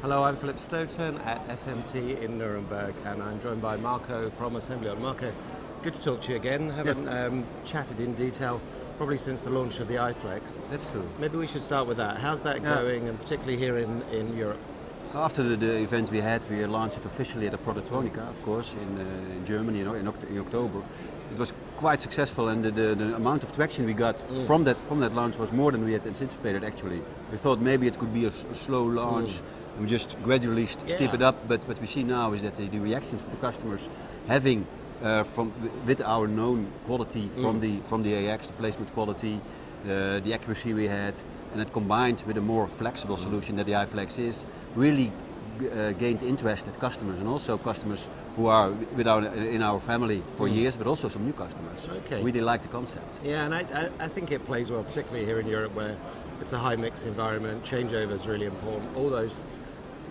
Hello, I'm Philip Stoten at SMT in Nuremberg, and I'm joined by Marco from Assembléon. Marco, good to talk to you again. Haven't chatted in detail probably since the launch of the iFlex. That's true. Maybe we should start with that. How's that going, and particularly here in Europe? After the event we had, we launched it officially at a Prototronica, of course, in Germany, in October. It was quite successful, and the amount of traction we got from that launch was more than we had anticipated. Actually, we thought maybe it could be a slow launch. And we just gradually step it up, but what we see now is that the reactions from the customers, having with our known quality from the AX, the placement quality, the accuracy we had, and it combined with a more flexible solution that the iFlex is, really gained interest at customers, and also customers who are in our family for years, but also some new customers. Okay. Really like the concept. Yeah, and I think it plays well, particularly here in Europe, where it's a high mix environment. Changeover is really important.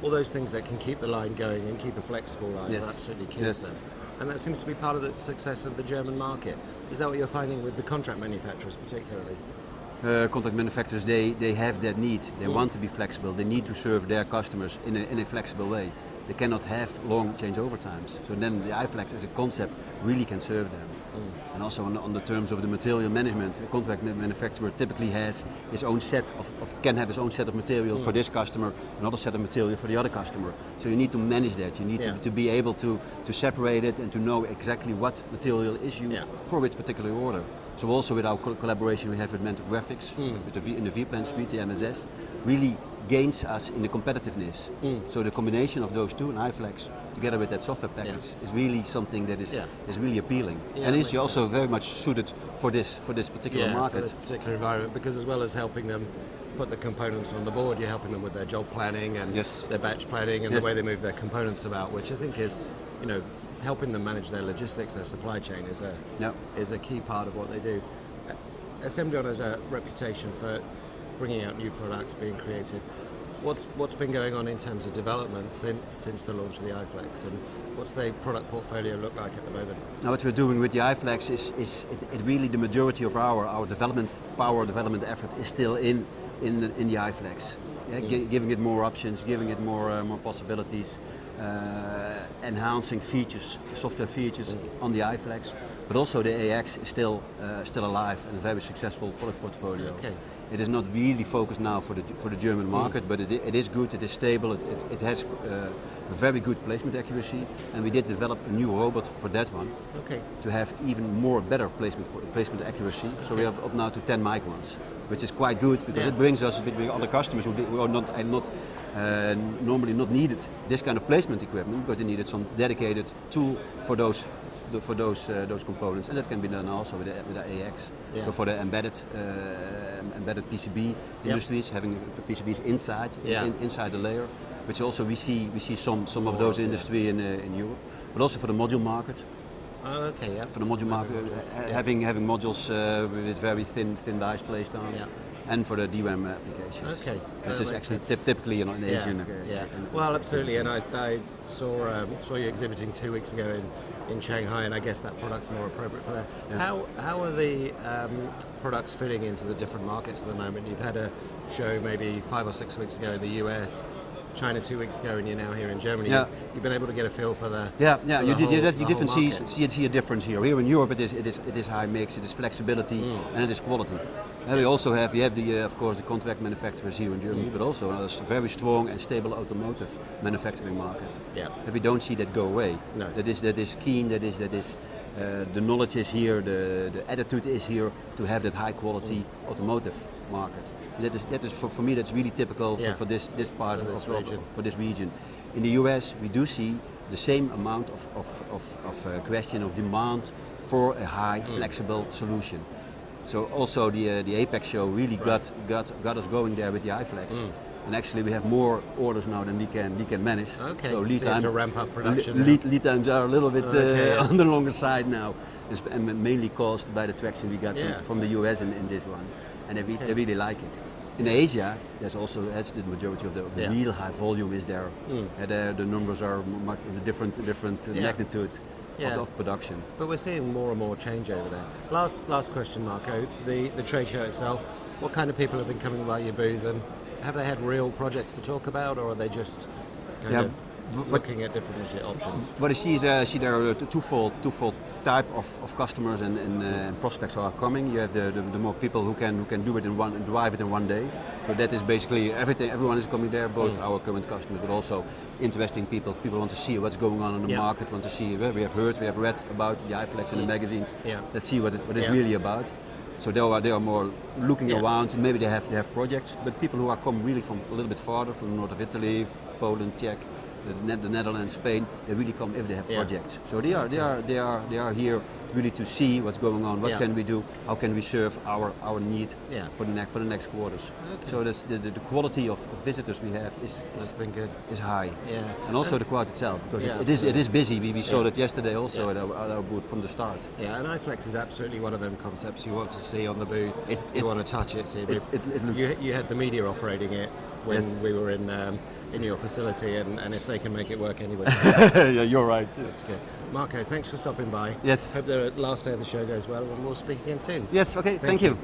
All those things that can keep the line going and keep a flexible line are absolutely key to them. And that seems to be part of the success of the German market. Is that what you're finding with the contract manufacturers particularly? Contract manufacturers, they have that need. They want to be flexible. They need to serve their customers in a flexible way. They cannot have long changeover times. So then the iFlex as a concept really can serve them. And also on the terms of the material management, a contract manufacturer typically has his own can have his own set of material for this customer, another set of material for the other customer. So you need to manage that. You need to be able to separate it and to know exactly what material is used for which particular order. So also with our collaboration we have with Mentor Graphics, in the V-Plan suite, the MSS, really gains us in the competitiveness. So the combination of those two, and iFlex, together with that software package, is really something that is really appealing. And is also very much suited for this particular market. For this particular environment, because as well as helping them put the components on the board, you're helping them with their job planning and their batch planning and the way they move their components about, which I think is, helping them manage their logistics, their supply chain is a key part of what they do. Assembléon has a reputation for bringing out new products, being creative. What's been going on in terms of development since the launch of the iFlex, and what's the product portfolio look like at the moment? Now what we're doing with the iFlex is really the majority of our development effort is still in the iFlex. Giving it more options, giving it more possibilities, enhancing features, software features on the iFlex, but also the AX is still alive and a very successful product portfolio. Okay. It is not really focused now for the German market, but it is good, it is stable, it has a very good placement accuracy, and we did develop a new robot for that one to have even better placement accuracy. So we are up now to 10 microns, which is quite good because it brings us between other customers who are not normally not needed this kind of placement equipment, because they needed some dedicated tool for those components, and that can be done also with the AX. So for the embedded PCB industries, having PCBs inside the layer, which also we see some of those industry in Europe, but also for the module market. For the module market, having modules with very thin dies placed on. And for the DRAM applications, which is actually typically in Asian. Well, absolutely, and I saw you exhibiting 2 weeks ago in Shanghai, and I guess that product's more appropriate for that. How are the products fitting into the different markets at the moment? You've had a show maybe 5 or 6 weeks ago in the US, China 2 weeks ago, and you're now here in Germany. You've been able to get a feel for the see a difference here. Here in Europe, it is high mix, it is flexibility, and it is quality. And we also have of course the contract manufacturers here in Germany, but also a very strong and stable automotive manufacturing market. But we don't see that go away. No. That is keen. That is the knowledge is here. The attitude is here to have that high quality automotive market. And that is for me, that's really typical for this part of this region. In the US, we do see the same amount of question of demand for a high flexible solution. So also the Apex show really got us going there with the iFlex. And actually we have more orders now than we can manage. So lead you times have to ramp up production. Lead times are a little bit on the longer side now, and mainly caused by the traction we got from the US in this one, and they really like it. In Asia, there's also the majority of the real high volume is there. The numbers are the different magnitude of production. But we're seeing more and more change over there. Last question, Marco. The trade show itself. What kind of people have been coming by your booth, and have they had real projects to talk about, or are they just kind of looking at different options? What I see is there are twofold type of customers and prospects are coming. You have the more people who can do it and drive it in one day. So that is basically everything. Everyone is coming there, both our current customers, but also interesting people. People want to see what's going on in the market. Want to see. We have read about the iFlex in the magazines. Let's see what it's really about. So they are more looking around. Maybe they have projects, but people who are come really from a little bit farther, from the north of Italy, Poland, Czech, the Netherlands, Spain, they really come if they have projects. So they are here really to see what's going on. What can we do? How can we serve our need for the next quarters? Okay. So the quality of visitors we have is high. Yeah. And also the crowd itself, because it is busy. We saw that yesterday also at our booth from the start. Yeah, and iFlex is absolutely one of them concepts you want to see on the booth. You want to touch it. See it looks. You had the media operating it when we were in your facility, and if they can make it work anyway. Yeah, you're right. That's good. Marco, thanks for stopping by. Yes. Hope the last day of the show goes well, and we'll speak again soon. Yes, okay, thank you.